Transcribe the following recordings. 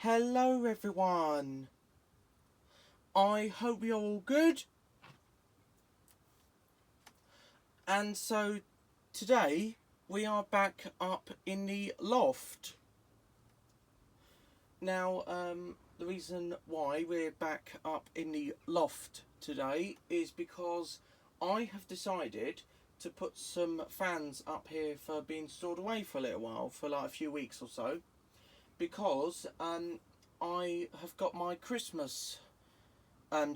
Hello everyone, I hope you're all good. And so today we are back up in the loft. Now the reason why we're back up in the loft today is because I have decided to put some fans up here for being stored away for a little while, for like a few weeks or so, because I have got my Christmas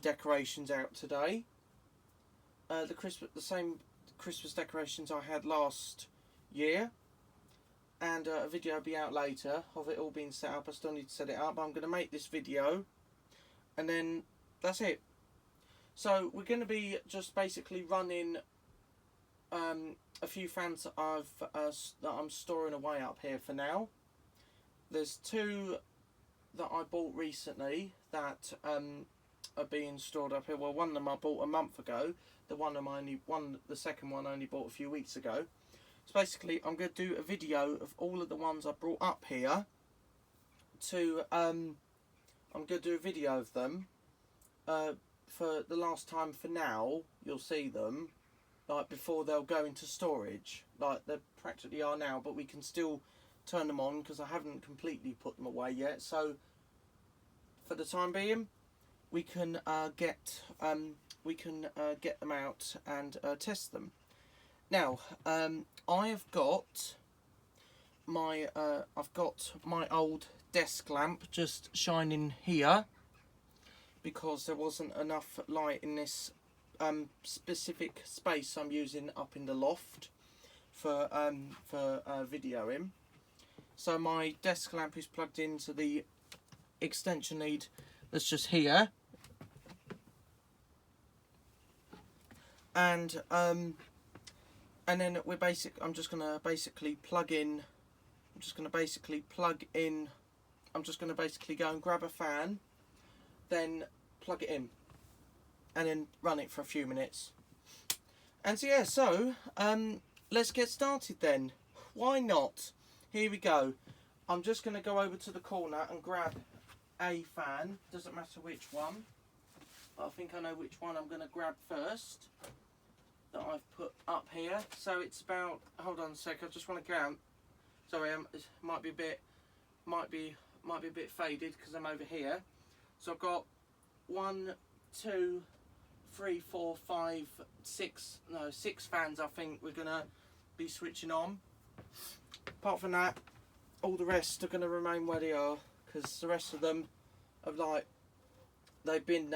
decorations out today. The same Christmas decorations I had last year, and a video will be out later of it all being set up. I still need to set it up. I'm going to make this video, and then that's it. So we're going to be just basically running a few fans that I'm storing away up here for now. There's two that I bought recently that are being stored up here. Well, one of them I bought a month ago. The second one I only bought a few weeks ago. So basically, I'm going to do a video of all of the ones I brought up here. I'm going to do a video of them. For the last time, for now, you'll see them like before they'll go into storage. Like they practically are now, but we can still turn them on because I haven't completely put them away yet. So for the time being, we can get them out and test them. Now I've got my old desk lamp just shining here because there wasn't enough light in this specific space I'm using up in the loft for videoing. So my desk lamp is plugged into the extension lead that's just here, and then I'm just gonna basically go and grab a fan, then plug it in, and then run it for a few minutes. And so yeah, let's get started then. Why not? Here we go. I'm just going to go over to the corner and grab a fan. Doesn't matter which one. But I think I know which one I'm going to grab first that I've put up here. So it's about, hold on a sec, I just want to count. Sorry, it might be a bit faded because I'm over here. So I've got 1, 2, 3, 4, 5, 6 fans I think we're going to be switching on. Apart from that, all the rest are going to remain where they are, because the rest of them have been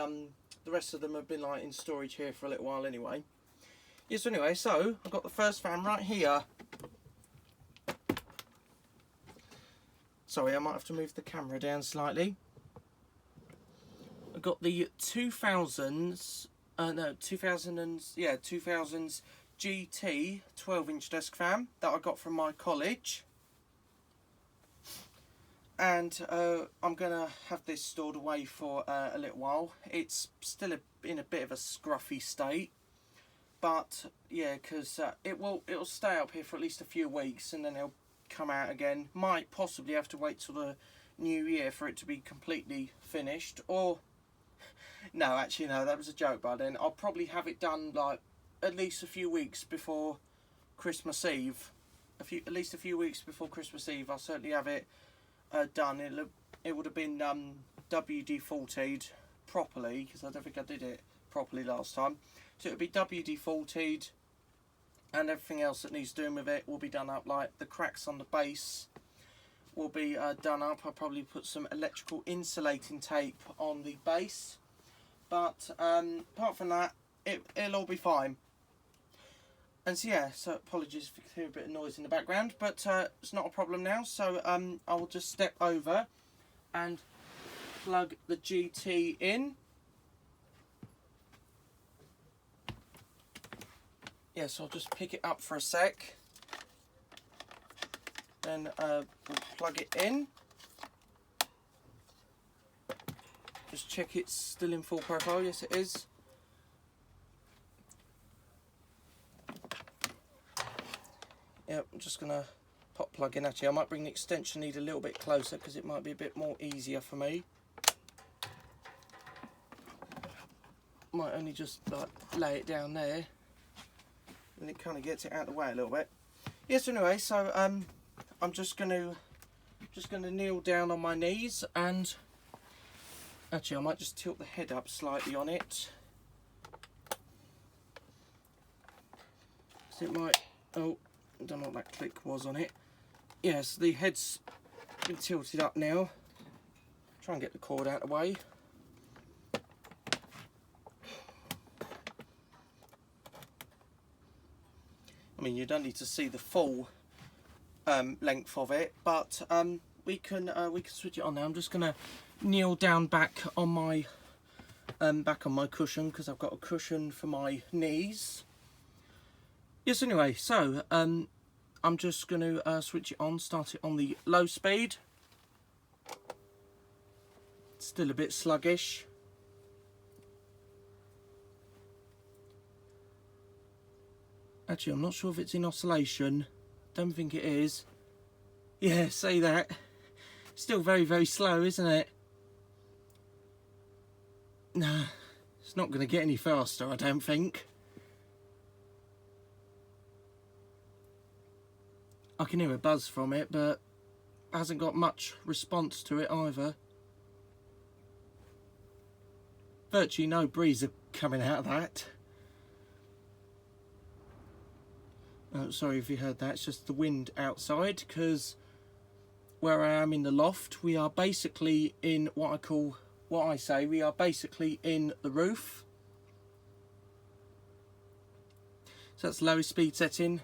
like in storage here for a little while anyway. Yes, anyway, so I've got the first fan right here. Sorry, I might have to move the camera down slightly. I've got the 2000s GT 12-inch desk fan that I got from my college, and I'm gonna have this stored away for a little while. It's still in a bit of a scruffy state, but yeah, because it'll stay up here for at least a few weeks, and then it'll come out again. Might possibly have to wait till the new year for it to be completely finished, or no, actually no, that was a joke by then. I'll probably have it done like at least a few weeks before Christmas Eve. At least a few weeks before Christmas Eve, I'll certainly have it done. It would have been WD-40'd properly, because I don't think I did it properly last time. So it would be WD-40'd, and everything else that needs doing with it will be done up. Like the cracks on the base will be done up. I'll probably put some electrical insulating tape on the base, but apart from that, it'll all be fine. And so yeah, so apologies if you hear a bit of noise in the background, but it's not a problem now. So I will just step over and plug the GT in. Yes, I'll just pick it up for a sec. Then we'll plug it in. Just check it's still in full profile. Yes, it is. Yep, I'm just going to pot plug in. Actually, I might bring the extension lead a little bit closer because it might be a bit more easier for me. Might only just like lay it down there, and it kind of gets it out of the way a little bit. Yes, anyway, so I'm just gonna kneel down on my knees, and actually I might just tilt the head up slightly on it. So it might, oh, I don't know what that click was on it. Yes, the head's been tilted up now. Try and get the cord out of the way. I mean, you don't need to see the full length of it, but we can switch it on now. I'm just gonna kneel down back on my cushion because I've got a cushion for my knees. Yes. Anyway, so I'm just gonna switch it on. Start it on the low speed. Still a bit sluggish. Actually, I'm not sure if it's in oscillation. Don't think it is. Yeah, say that. Still very, very slow, isn't it? Nah, it's not going to get any faster, I don't think. I can hear a buzz from it, but hasn't got much response to it either. Virtually no breeze coming out of that. Oh, sorry if you heard that, it's just the wind outside, because where I am in the loft, we are basically in we are basically in the roof. So that's lowest speed setting.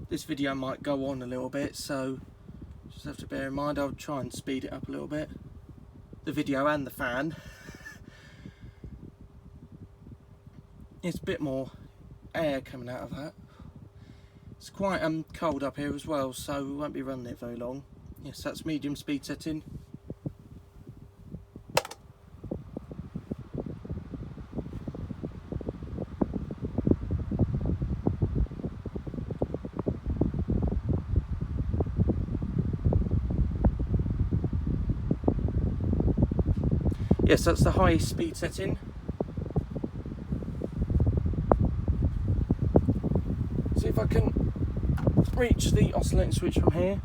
This video might go on a little bit, so just have to bear in mind. I'll try and speed it up a little bit. The video and the fan. It's a bit more air coming out of that. It's quite cold up here as well, so we won't be running it very long. Yes, that's medium speed setting. Yes, that's the highest speed setting. See if I can reach the oscillating switch from here.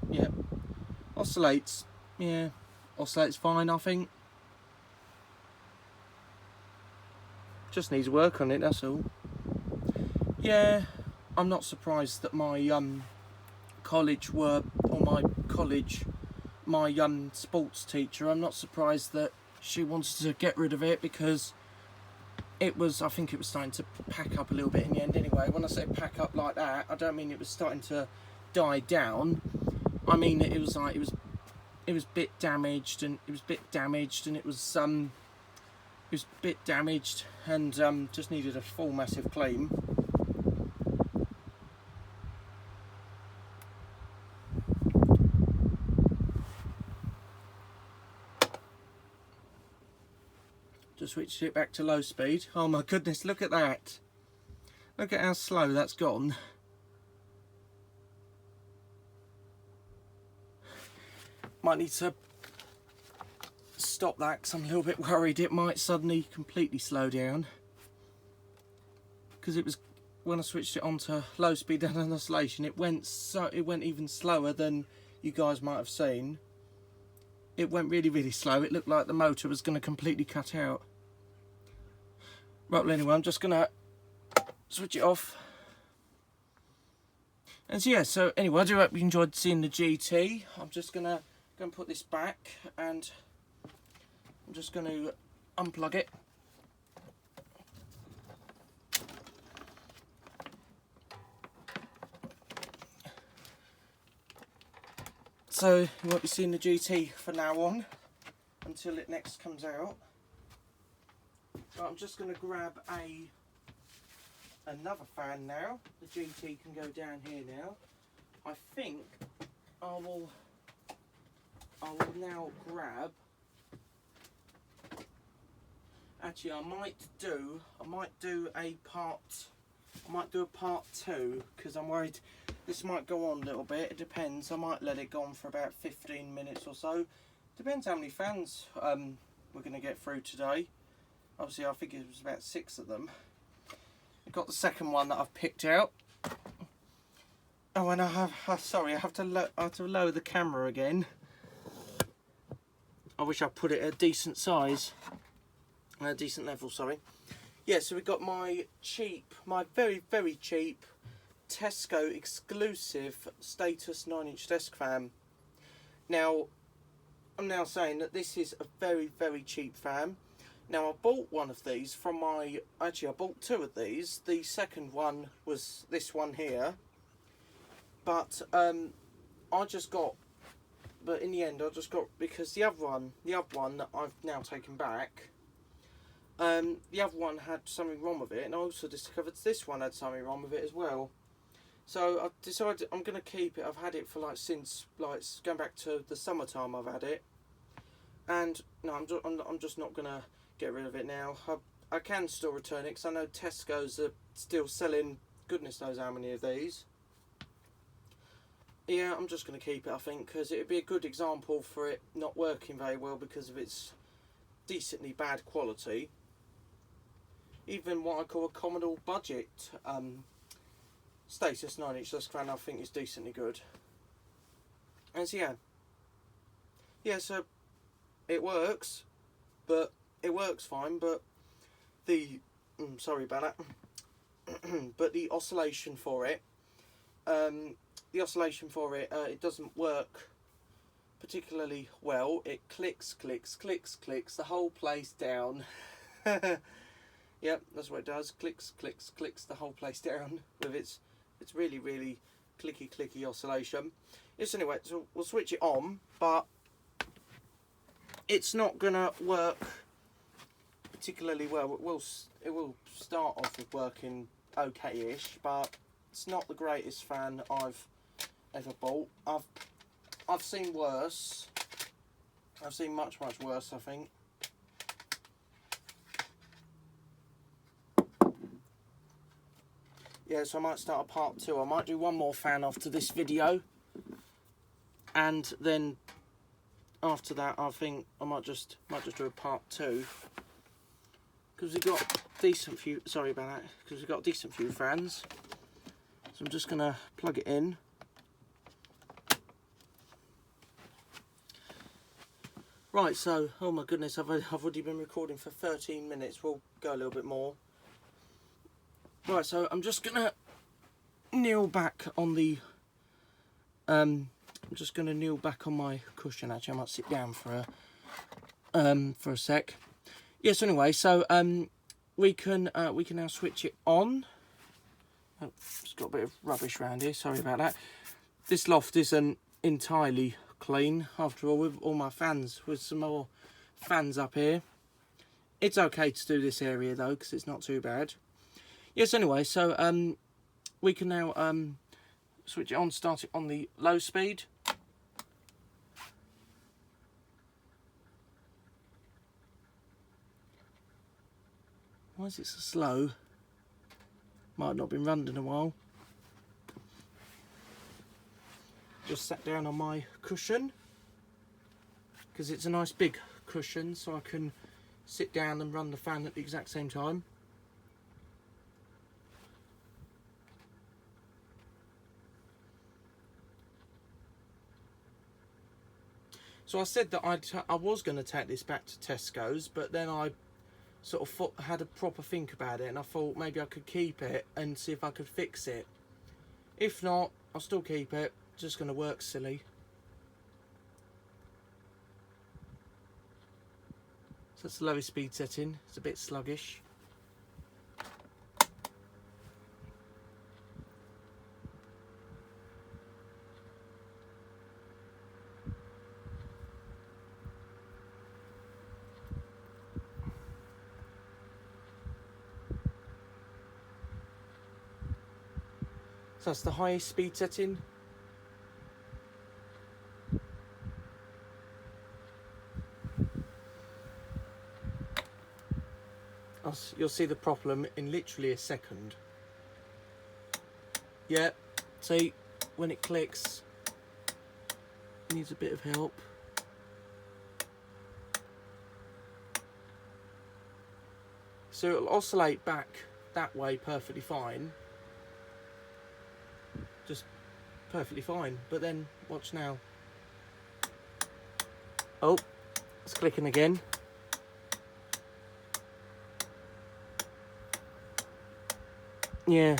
Yeah, oscillates. Yeah, oscillates fine, I think. Just needs work on it, that's all. Yeah, I'm not surprised that my my sports teacher, I'm not surprised that she wanted to get rid of it, because I think it was starting to pack up a little bit in the end anyway. When I say pack up like that, I don't mean it was starting to die down. I mean it was like it was a bit damaged, and it was bit damaged and just needed a full massive clean. Just switched it back to low speed. Oh my goodness, look at that. Look at how slow that's gone. Might need to stop that because I'm a little bit worried it might suddenly completely slow down. Because it was, when I switched it on to low speed and oscillation, it went even slower than you guys might have seen. It went really, really slow. It looked like the motor was going to completely cut out. Right, well anyway, I'm just going to switch it off. And so yeah, so anyway, I do hope you enjoyed seeing the GT. I'm just going to go and put this back, and I'm just going to unplug it. So you won't be seeing the GT for now on, until it next comes out. So I'm just going to grab a another fan now. The GT can go down here now. I think I will now grab. Actually, I might do a part 2 because I'm worried this might go on a little bit. It depends. I might let it go on for about 15 minutes or so. Depends how many fans we're going to get through today. Obviously, I think it was about 6 of them. I've got the second one that I've picked out. Oh, and I have. Sorry, I have to lower the camera again. I wish I put it at a decent size, a decent level. Sorry. Yeah, so we've got my very, very cheap Tesco exclusive Status 9-inch desk fan. Now, I'm now saying that this is a very, very cheap fan. Now, I bought one of these from my... Actually, I bought 2 of these. The second one was this one here. But I just got... But in the end, I just got... Because the other one that I've now taken back... the other one had something wrong with it. And I also discovered this one had something wrong with it as well. So I decided I'm going to keep it. I've had it for since going back to the summertime I've had it. And no, I'm just not going to get rid of it now. I can still return it because I know Tesco's are still selling goodness knows how many of these. Yeah, I'm just going to keep it, I think, because it would be a good example for it not working very well because of its decently bad quality. Even what I call a Commodore budget Status 9-inch desk fan I think is decently good. And so yeah, so it works, but it works fine, but the sorry about that, but the oscillation for it, it doesn't work particularly well. It clicks the whole place down. Yep, that's what it does. Clicks the whole place down with its really, really clicky oscillation. Yes, anyway, so we'll switch it on, but it's not gonna work particularly well. It will start off with working okay-ish, but it's not the greatest fan I've ever bought. I've seen worse. I've seen much worse, I think. Yeah, so I might start a part 2. I might do one more fan after this video, and then after that, I think I might just do a part 2 because we've got decent few. Sorry about that. Because we've got a decent few fans. So I'm just gonna plug it in. Right, so oh my goodness, I've already been recording for 13 minutes. We'll go a little bit more. Right, so I'm just gonna kneel back on the. I'm just gonna kneel back on my cushion. Actually, I might sit down for a sec. Yes. Anyway, so we can now switch it on. Oh, it's got a bit of rubbish around here. Sorry about that. This loft isn't entirely clean after all. With all my fans, with some more fans up here, it's okay to do this area though because it's not too bad. Yes, anyway, so we can now switch it on, start it on the low speed. Why is it so slow? Might have not been running in a while. Just sat down on my cushion because it's a nice big cushion, so I can sit down and run the fan at the exact same time. So I said that I was going to take this back to Tesco's, but then I sort of had a proper think about it, and I thought maybe I could keep it and see if I could fix it. If not, I'll still keep it. It's just going to work silly. So that's the lowest speed setting. It's a bit sluggish. So that's the highest speed setting. You'll see the problem in literally a second. Yeah, see, when it clicks, it needs a bit of help. So it'll oscillate back that way perfectly fine. Just perfectly fine. But then, watch now. Oh, it's clicking again. Yeah.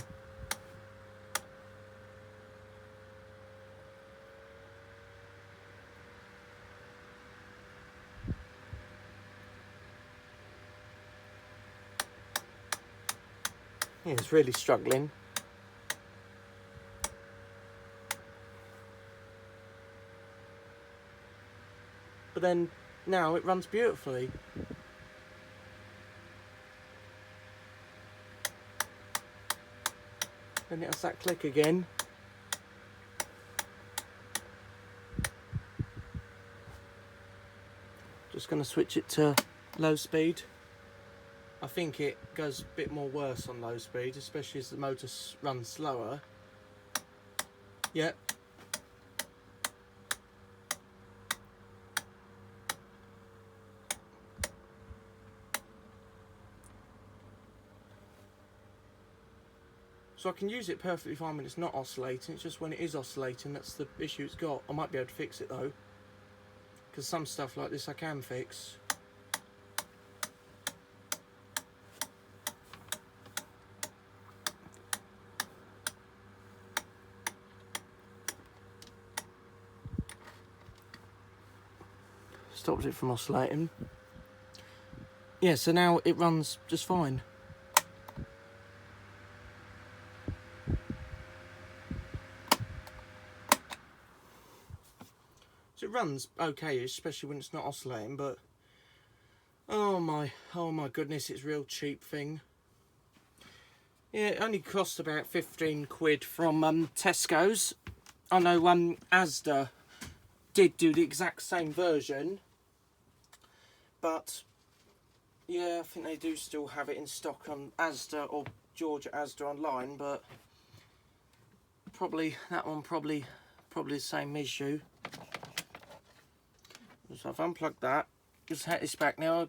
Yeah, it's really struggling. But then, now it runs beautifully. And it has that click again. Just going to switch it to low speed. I think it goes a bit more worse on low speed, especially as the motor runs slower. Yep. So I can use it perfectly fine when it's not oscillating. It's just when it is oscillating that's the issue it's got. I might be able to fix it though, because some stuff like this I can fix. Stops it from oscillating. Yeah, so now it runs just fine. So it runs okay, especially when it's not oscillating, but oh my goodness, it's a real cheap thing. Yeah, it only cost about 15 quid from Tesco's. I know Asda did do the exact same version, but yeah, I think they do still have it in stock on Asda or Georgia Asda online, but probably that one probably the same issue. So I've unplugged that. Just hat this back now.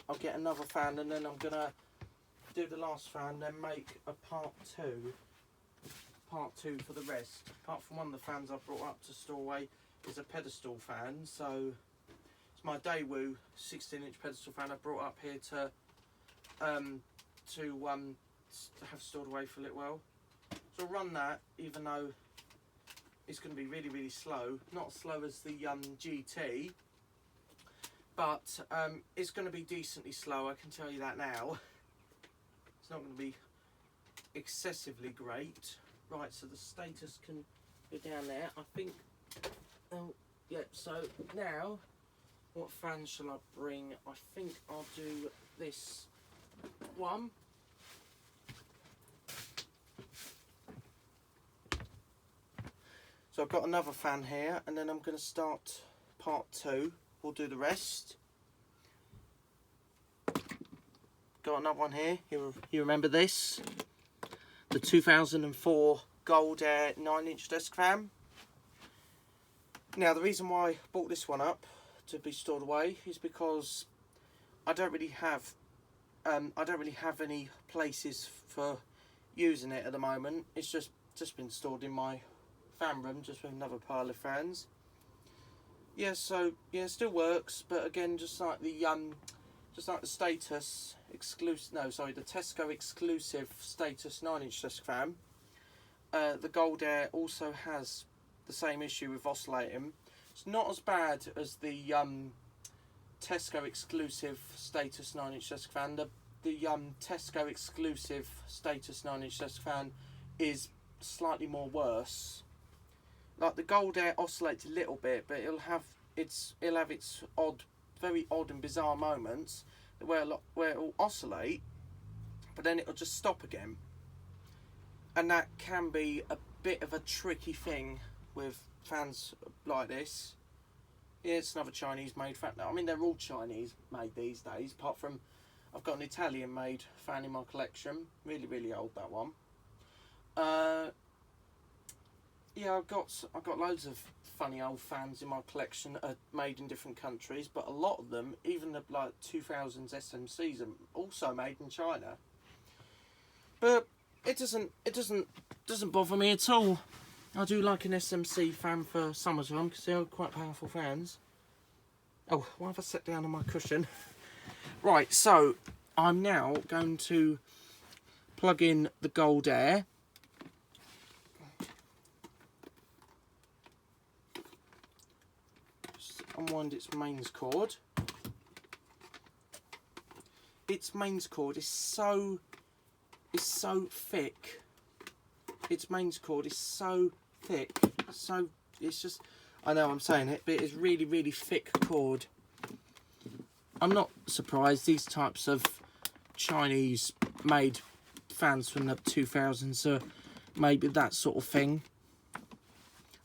I'll get another fan, and then I'm gonna do the last fan, then make a part two for the rest. Apart from one of the fans I've brought up to store away is a pedestal fan, so it's my Daewoo 16-inch pedestal fan I brought up here to have stored away for a little while. So I'll run that, even though it's going to be really, really slow. Not as slow as the GT, but it's going to be decently slow, I can tell you that now. It's not going to be excessively great. Right, so the status can go down there. I think, oh, yeah, so now, what fan shall I bring? I think I'll do this one. So I've got another fan here, and then I'm going to start part two. We'll do the rest. Got another one here. You remember this? The 2004 Gold Air 9-inch desk fan. Now the reason why I bought this one up to be stored away is because I don't really have any places for using it at the moment. It's just been stored in my fan room, just with another pile of fans. Yeah, so yeah, it still works, but again, just like the Status exclusive, no, sorry, the Tesco exclusive Status 9-inch desk fan. The Gold Air also has the same issue with oscillating. It's not as bad as the Tesco exclusive Status 9-inch desk fan. The Tesco exclusive Status 9-inch desk fan is slightly more worse. Like the Gold Air oscillates a little bit, but it'll have its odd, very odd and bizarre moments where it'll oscillate, but then it'll just stop again, and that can be bit of a tricky thing with fans like this. Yeah, it's another Chinese made fan. I mean, they're all Chinese made these days, apart from I've got an Italian made fan in my collection. Really, really old, that one. Yeah, I've got loads of funny old fans in my collection that are made in different countries, but a lot of them, even the like 2000s SMCs, are also made in China. But it doesn't bother me at all. I do like an SMC fan for some of them because they're quite powerful fans. Oh, why have I sat down on my cushion? Right, so I'm now going to plug in the Gold Air. Just unwind its mains cord. Its mains cord is so thick. Its mains cord is so thick. So it's just, I know I'm saying it, but it's really, really thick cord. I'm not surprised these types of Chinese made fans from the 2000s are maybe that sort of thing.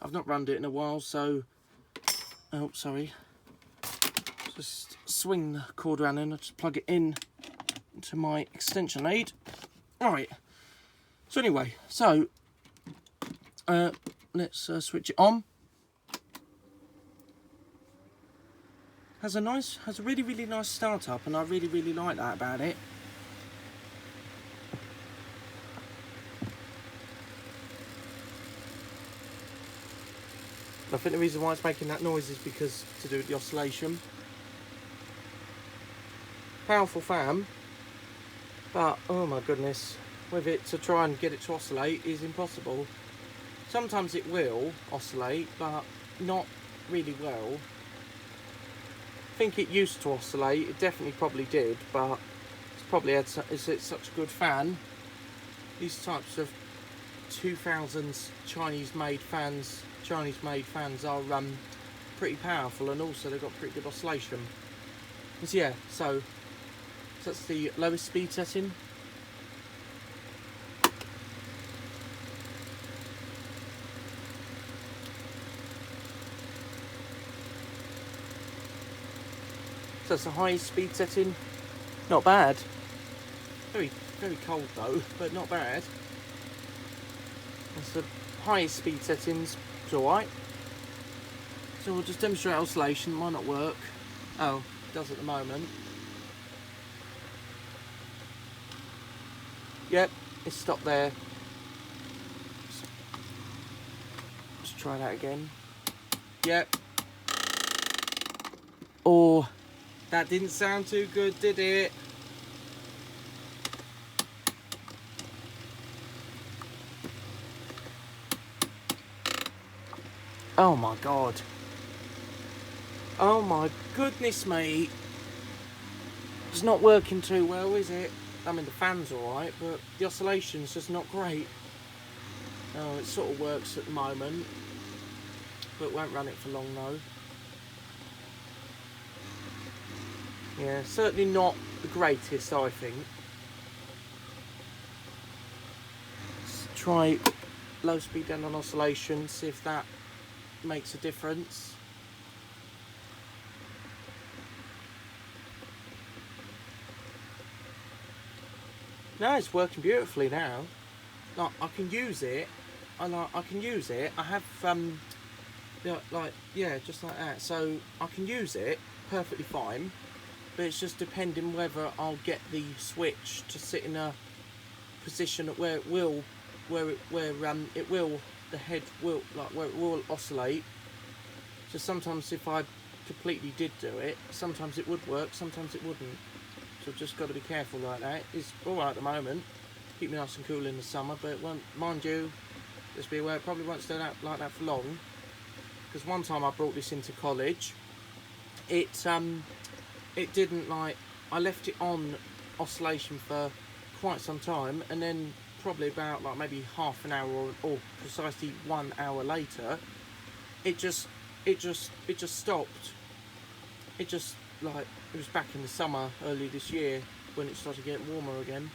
I've not run it in a while, so oh sorry, just swing the cord around and I'll just plug it in to my extension lead. Right, so anyway, so let's switch it on. Has a really, really nice startup, and I really, really like that about it. I think the reason why it's making that noise is because to do with the oscillation. Powerful fan, but oh my goodness, with it to try and get it to oscillate is impossible. Sometimes it will oscillate, but not really well. I think it used to oscillate, it definitely probably did, but it's probably had it's such a good fan. These types of 2000s Chinese made fans are pretty powerful, and also they've got pretty good oscillation. So yeah, so that's the lowest speed setting. So that's the highest speed setting. Not bad. Very, very cold though, but not bad. That's the highest speed settings. It's alright. So we'll just demonstrate oscillation. Might not work. Oh, it does at the moment. Yep, it's stopped there. Let's try that again. Yep. Oh, that didn't sound too good, did it? Oh my god. Oh my goodness me. It's not working too well, is it? I mean, the fan's alright, but the oscillation's just not great. Oh, it sort of works at the moment, but won't run it for long though. Yeah, certainly not the greatest, I think. Let's try low speed down on oscillation, see if that makes a difference. No, it's working beautifully now. Like, I can use it. I can use it. I have yeah, just like that. So I can use it perfectly fine. But it's just depending whether I'll get the switch to sit in a position where it will, the head will, like where it will oscillate. So sometimes if I completely did do it, sometimes it would work, sometimes it wouldn't. So I've just got to be careful like that. It's alright at the moment, keep me nice and cool in the summer, but it won't, mind you, just be aware it probably won't stay like that for long. Because one time I brought this into college, it didn't, like, I left it on oscillation for quite some time, and then probably about like maybe half an hour or precisely 1 hour later, it just stopped. It just, like, it was back in the summer early this year when it started getting warmer again.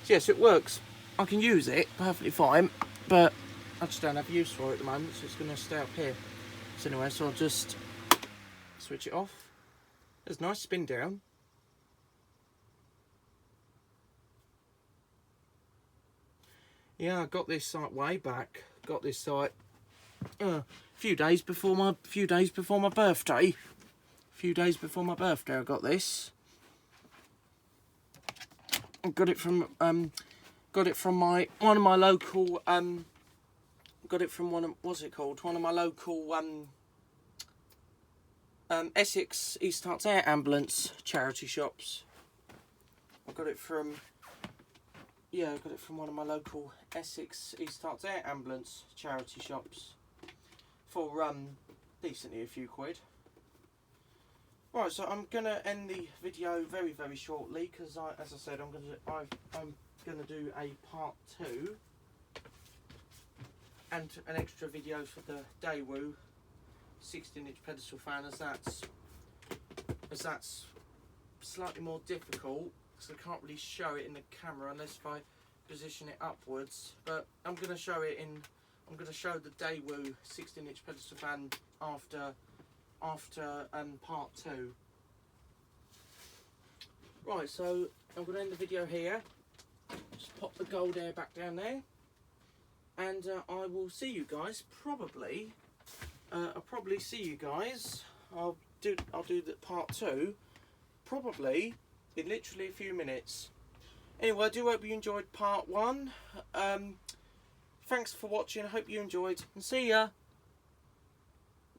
So yes, it works. I can use it perfectly fine. but I just don't have use for it at the moment, so it's going to stay up here. So anyway, so I'll just switch it off. There's a nice spin down. Yeah, I got this site way back. Got this site a few days before my birthday. A few days before my birthday, I got this. I got it from one of my local one of my local Essex East Herts Air Ambulance charity shops. I got it from one of my local Essex East Herts Air Ambulance charity shops for decently a few quid. Right, so I'm gonna end the video very, very shortly because, as I said, I'm gonna do a part 2 and an extra video for the Daewoo 16-inch pedestal fan, as that's slightly more difficult because I can't really show it in the camera unless if I position it upwards. But I'm gonna show the Daewoo 16-inch pedestal fan after part 2. Right, so I'm going to end the video here. Just pop the gold air back down there, and I will see you guys probably. I'll probably see you guys. I'll do the part 2 probably in literally a few minutes. Anyway, I do hope you enjoyed part 1. Thanks for watching. I hope you enjoyed, and see ya.